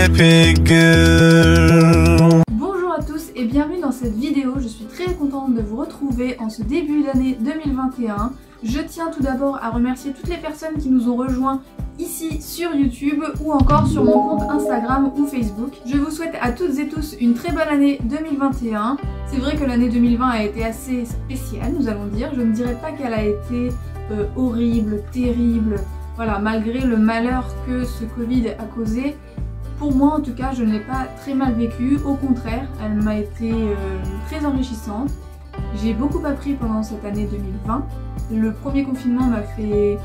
baby girl. Bonjour à tous et bienvenue dans cette vidéo. Je suis très contente de vous retrouver en ce début d'année 2021. Je tiens tout d'abord à remercier toutes les personnes qui nous ont rejoints ici sur YouTube ou encore sur mon compte Instagram ou Facebook. Je vous souhaite à toutes et tous une très bonne année 2021. C'est vrai que l'année 2020 a été assez spéciale, nous allons dire. Je ne dirais pas qu'elle a été horrible, terrible, voilà, malgré le malheur que ce Covid a causé. Pour moi en tout cas, je ne l'ai pas très mal vécu, au contraire, elle m'a été très enrichissante. J'ai beaucoup appris pendant cette année 2020. Le premier confinement m'a fait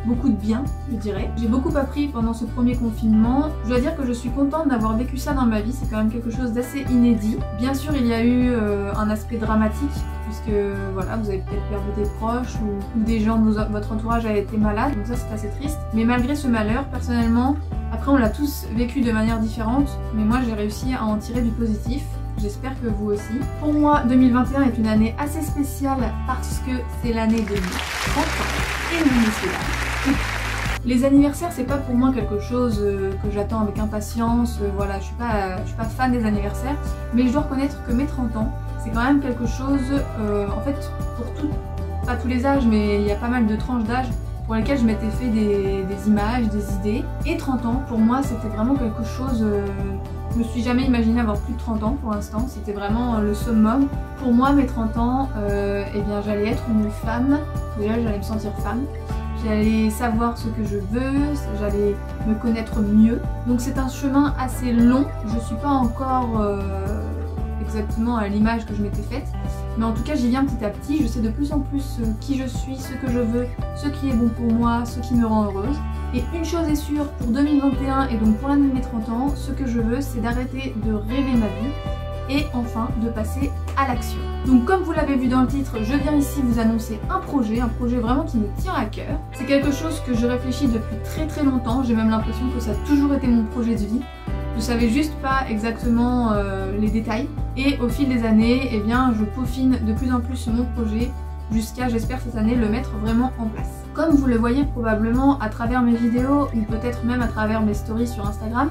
beaucoup de bien, je dirais. J'ai beaucoup appris pendant ce premier confinement. Je dois dire que je suis contente d'avoir vécu ça dans ma vie, c'est quand même quelque chose d'assez inédit. Bien sûr, il y a eu un aspect dramatique, puisque voilà, vous avez peut-être perdu des proches ou des gens de votre entourage a été malade, donc ça c'est assez triste. Mais malgré ce malheur, personnellement, après on l'a tous vécu de manière différente, mais moi j'ai réussi à en tirer du positif. J'espère que vous aussi. Pour moi, 2021 est une année assez spéciale parce que c'est l'année de mes 30 ans et nous y sommes là. Les anniversaires, c'est pas pour moi quelque chose que j'attends avec impatience. Voilà, je suis pas fan des anniversaires, mais je dois reconnaître que mes 30 ans, c'est quand même quelque chose, en fait, pour pas tous les âges, mais il y a pas mal de tranches d'âge pour lesquelles je m'étais fait des images, des idées. Et 30 ans, pour moi, c'était vraiment quelque chose... je me suis jamais imaginé avoir plus de 30 ans pour l'instant, c'était vraiment le summum. Pour moi, mes 30 ans, eh bien, j'allais être une femme, déjà j'allais me sentir femme, j'allais savoir ce que je veux, j'allais me connaître mieux. Donc c'est un chemin assez long, je suis pas encore exactement à l'image que je m'étais faite, mais en tout cas j'y viens petit à petit, je sais de plus en plus qui je suis, ce que je veux, ce qui est bon pour moi, ce qui me rend heureuse. Et une chose est sûre, pour 2021 et donc pour l'année de mes 30 ans, ce que je veux c'est d'arrêter de rêver ma vie et enfin de passer à l'action. Donc comme vous l'avez vu dans le titre, je viens ici vous annoncer un projet vraiment qui me tient à cœur. C'est quelque chose que je réfléchis depuis très longtemps, j'ai même l'impression que ça a toujours été mon projet de vie. Je savais juste pas exactement les détails et au fil des années, eh bien, je peaufine de plus en plus mon projet jusqu'à, j'espère cette année, le mettre vraiment en place. Comme vous le voyez probablement à travers mes vidéos ou peut-être même à travers mes stories sur Instagram,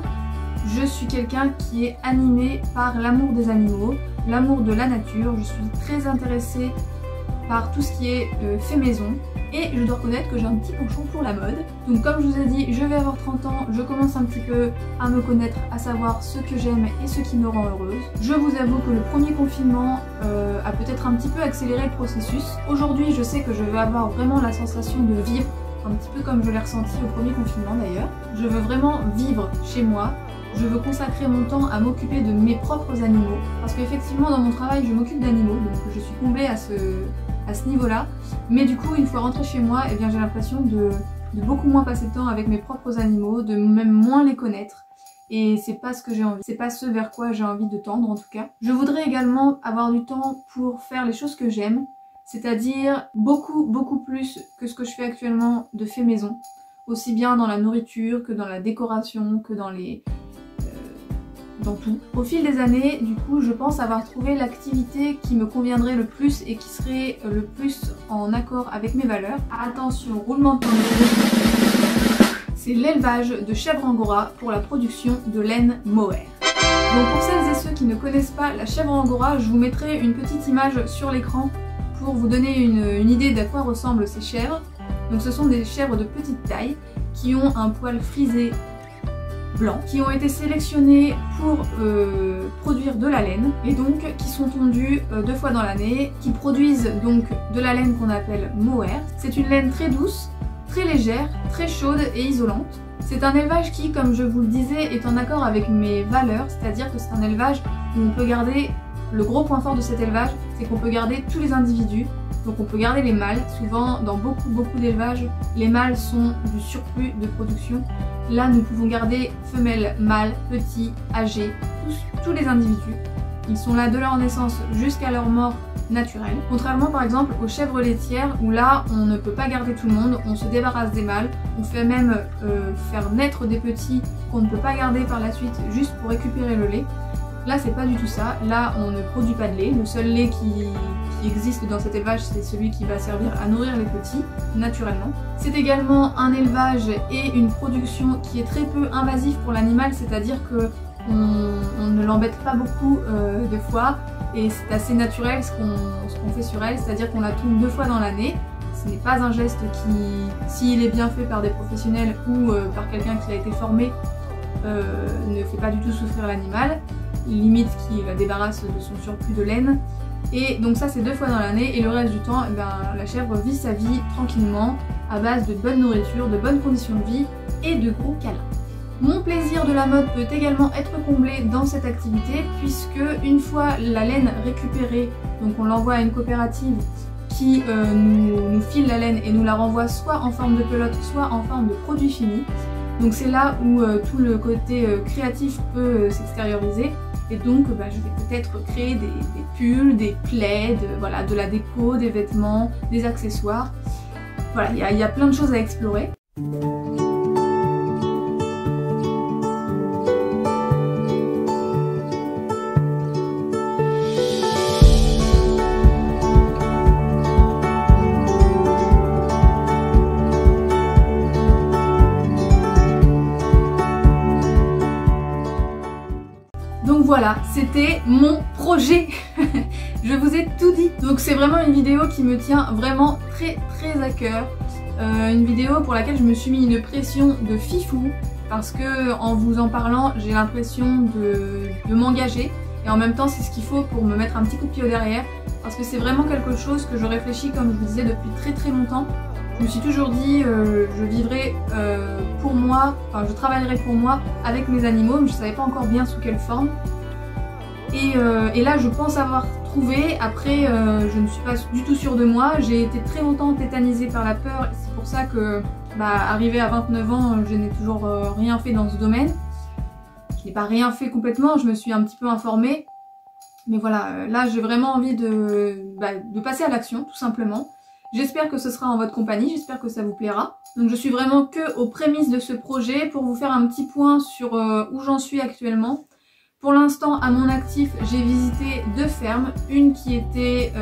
je suis quelqu'un qui est animé par l'amour des animaux, l'amour de la nature. Je suis très intéressée par tout ce qui est fait maison et je dois reconnaître que j'ai un petit penchant pour la mode. Donc comme je vous ai dit, je vais avoir 30 ans, je commence un petit peu à me connaître, à savoir ce que j'aime et ce qui me rend heureuse. Je vous avoue que le premier confinement a peut-être un petit peu accéléré le processus. Aujourd'hui, je sais que je vais avoir vraiment la sensation de vivre, un petit peu comme je l'ai ressenti au premier confinement d'ailleurs. Je veux vraiment vivre chez moi. Je veux consacrer mon temps à m'occuper de mes propres animaux. Parce qu'effectivement, dans mon travail, je m'occupe d'animaux, donc je suis comblée à ce niveau-là. Mais du coup, une fois rentrée chez moi, eh bien, j'ai l'impression de beaucoup moins passer de temps avec mes propres animaux, de même moins les connaître. Et c'est pas ce que j'ai envie, c'est pas ce vers quoi j'ai envie de tendre en tout cas. Je voudrais également avoir du temps pour faire les choses que j'aime, c'est-à-dire beaucoup plus que ce que je fais actuellement de fait maison. Aussi bien dans la nourriture que dans la décoration, que dans dans tout. Au fil des années, du coup, je pense avoir trouvé l'activité qui me conviendrait le plus et qui serait le plus en accord avec mes valeurs. Attention, roulement de tambour. C'est l'élevage de chèvres angora pour la production de laine mohair. Donc pour celles et ceux qui ne connaissent pas la chèvre angora, je vous mettrai une petite image sur l'écran pour vous donner une idée d'à quoi ressemblent ces chèvres. Donc ce sont des chèvres de petite taille qui ont un poil frisé blanc, qui ont été sélectionnés pour produire de la laine et donc qui sont tondus 2 fois dans l'année, qui produisent donc de la laine qu'on appelle mohair. C'est une laine très douce, très légère, très chaude et isolante. C'est un élevage qui, comme je vous le disais, est en accord avec mes valeurs, c'est-à-dire que c'est un élevage où on peut garder, le gros point fort de cet élevage, c'est qu'on peut garder tous les individus. Donc on peut garder les mâles, souvent dans beaucoup d'élevages, les mâles sont du surplus de production. Là nous pouvons garder femelles, mâles, petits, âgés, tous les individus. Ils sont là de leur naissance jusqu'à leur mort naturelle. Contrairement par exemple aux chèvres laitières où là on ne peut pas garder tout le monde, on se débarrasse des mâles, on fait même faire naître des petits qu'on ne peut pas garder par la suite juste pour récupérer le lait. Là c'est pas du tout ça, là on ne produit pas de lait, le seul lait qui existe dans cet élevage c'est celui qui va servir à nourrir les petits, naturellement. C'est également un élevage et une production qui est très peu invasif pour l'animal, c'est-à-dire que on ne l'embête pas beaucoup de fois et c'est assez naturel ce qu'on fait sur elle, c'est-à-dire qu'on la tourne 2 fois dans l'année. Ce n'est pas un geste qui, s'il est bien fait par des professionnels ou par quelqu'un qui a été formé, ne fait pas du tout souffrir l'animal, limite qui la débarrasse de son surplus de laine. Et donc ça c'est 2 fois dans l'année et le reste du temps eh ben, la chèvre vit sa vie tranquillement à base de bonne nourriture, de bonnes conditions de vie et de gros câlins. Mon plaisir de la mode peut également être comblé dans cette activité puisque une fois la laine récupérée, donc on l'envoie à une coopérative qui nous file la laine et nous la renvoie soit en forme de pelote soit en forme de produit fini. Donc c'est là où tout le côté créatif peut s'extérioriser. Et donc je vais peut-être créer des pulls, des plaids, voilà, de la déco, des vêtements, des accessoires. Voilà, il y a plein de choses à explorer. Donc voilà, c'était mon projet. Je vous ai tout dit. Donc c'est vraiment une vidéo qui me tient vraiment très à cœur. Une vidéo pour laquelle je me suis mis une pression de fifou parce que en vous en parlant, j'ai l'impression de m'engager et en même temps c'est ce qu'il faut pour me mettre un petit coup de pied au derrière parce que c'est vraiment quelque chose que je réfléchis, comme je vous disais, depuis très longtemps. Je me suis toujours dit je vivrai pour moi, enfin je travaillerai pour moi avec mes animaux, mais je savais pas encore bien sous quelle forme. Et là je pense avoir trouvé. Après je ne suis pas du tout sûre de moi, j'ai été très longtemps tétanisée par la peur, c'est pour ça que arrivée à 29 ans je n'ai toujours rien fait dans ce domaine. Je n'ai pas rien fait complètement, je me suis un petit peu informée. Mais voilà, là j'ai vraiment envie de passer à l'action tout simplement. J'espère que ce sera en votre compagnie, j'espère que ça vous plaira. Donc je suis vraiment que aux prémices de ce projet pour vous faire un petit point sur où j'en suis actuellement. Pour l'instant, à mon actif, j'ai visité 2 fermes. Une qui était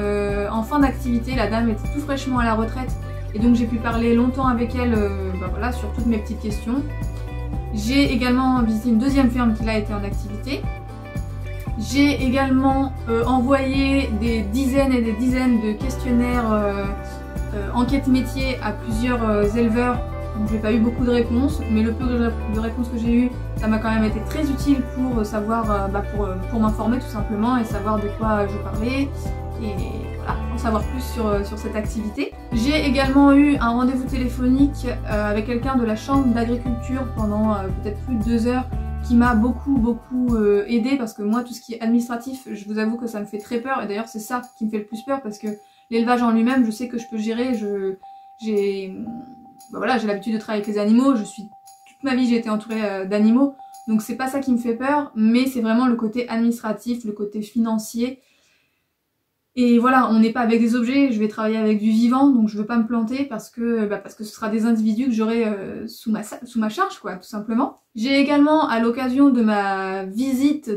en fin d'activité, la dame était tout fraîchement à la retraite et donc j'ai pu parler longtemps avec elle voilà, sur toutes mes petites questions. J'ai également visité une 2e ferme qui là était en activité. J'ai également envoyé des dizaines et des dizaines de questionnaires enquête métier à plusieurs éleveurs. Donc j'ai pas eu beaucoup de réponses, mais le peu de réponses que j'ai eu, ça m'a quand même été très utile pour savoir, pour m'informer tout simplement et savoir de quoi je parlais et voilà, en savoir plus sur cette activité. J'ai également eu un rendez-vous téléphonique avec quelqu'un de la chambre d'agriculture pendant peut-être plus de 2 heures qui m'a beaucoup aidé parce que moi tout ce qui est administratif, je vous avoue que ça me fait très peur et d'ailleurs c'est ça qui me fait le plus peur parce que l'élevage en lui-même, je sais que je peux gérer, j'ai l'habitude de travailler avec les animaux, toute ma vie j'ai été entourée d'animaux, donc c'est pas ça qui me fait peur, mais c'est vraiment le côté administratif, le côté financier. Et voilà, on n'est pas avec des objets, je vais travailler avec du vivant, donc je veux pas me planter parce que ce sera des individus que j'aurai sous ma charge, quoi, tout simplement. J'ai également, à l'occasion de ma visite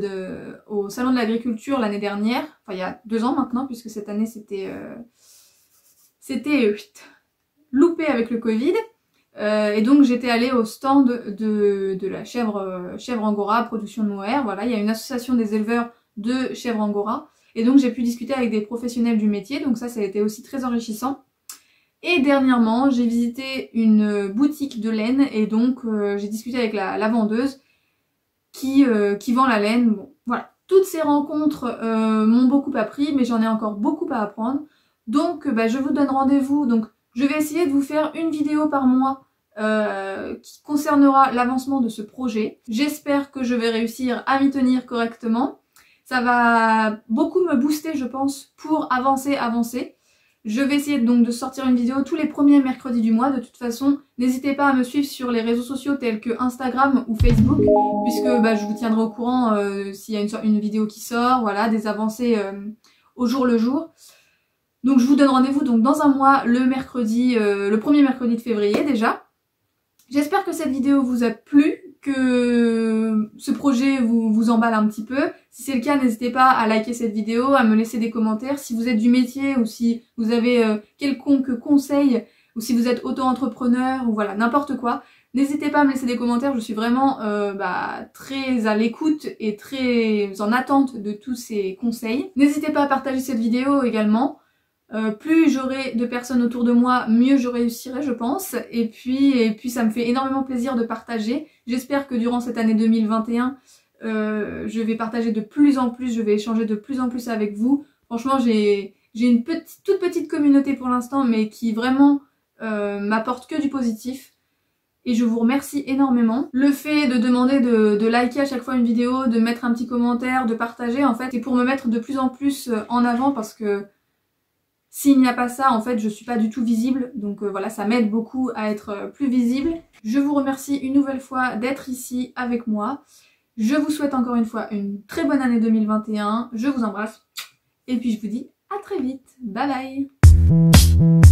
au salon de l'agriculture l'année dernière, enfin il y a 2 ans maintenant, puisque cette année c'était loupé avec le Covid, et donc j'étais allée au stand de la chèvre Angora, production de mohair. Voilà, il y a une association des éleveurs de chèvre Angora. Et donc j'ai pu discuter avec des professionnels du métier, donc ça a été aussi très enrichissant. Et dernièrement, j'ai visité une boutique de laine et donc j'ai discuté avec la vendeuse qui vend la laine. Bon, voilà, toutes ces rencontres m'ont beaucoup appris, mais j'en ai encore beaucoup à apprendre. Donc je vous donne rendez-vous. Donc je vais essayer de vous faire une vidéo par mois qui concernera l'avancement de ce projet. J'espère que je vais réussir à m'y tenir correctement. Ça va beaucoup me booster, je pense, pour avancer. Je vais essayer donc de sortir une vidéo tous les premiers mercredis du mois. De toute façon, n'hésitez pas à me suivre sur les réseaux sociaux tels que Instagram ou Facebook, puisque je vous tiendrai au courant s'il y a une vidéo qui sort, voilà, des avancées au jour le jour. Donc je vous donne rendez-vous donc dans un mois, le premier mercredi de février déjà. J'espère que cette vidéo vous a plu, que ce projet vous emballe un petit peu. Si c'est le cas, n'hésitez pas à liker cette vidéo, à me laisser des commentaires. Si vous êtes du métier ou si vous avez quelconque conseil ou si vous êtes auto-entrepreneur ou voilà, n'importe quoi, n'hésitez pas à me laisser des commentaires. Je suis vraiment très à l'écoute et très en attente de tous ces conseils. N'hésitez pas à partager cette vidéo également. Plus j'aurai de personnes autour de moi, mieux je réussirai, je pense. Et puis ça me fait énormément plaisir de partager. J'espère que durant cette année 2021, je vais partager de plus en plus, je vais échanger de plus en plus avec vous. Franchement, j'ai une toute petite communauté pour l'instant, mais qui vraiment m'apporte que du positif. Et je vous remercie énormément. Le fait de demander de liker à chaque fois une vidéo, de mettre un petit commentaire, de partager, en fait, c'est pour me mettre de plus en plus en avant parce que s'il n'y a pas ça, en fait, je suis pas du tout visible. Donc voilà, ça m'aide beaucoup à être plus visible. Je vous remercie une nouvelle fois d'être ici avec moi. Je vous souhaite encore une fois une très bonne année 2021. Je vous embrasse. Et puis je vous dis à très vite. Bye bye.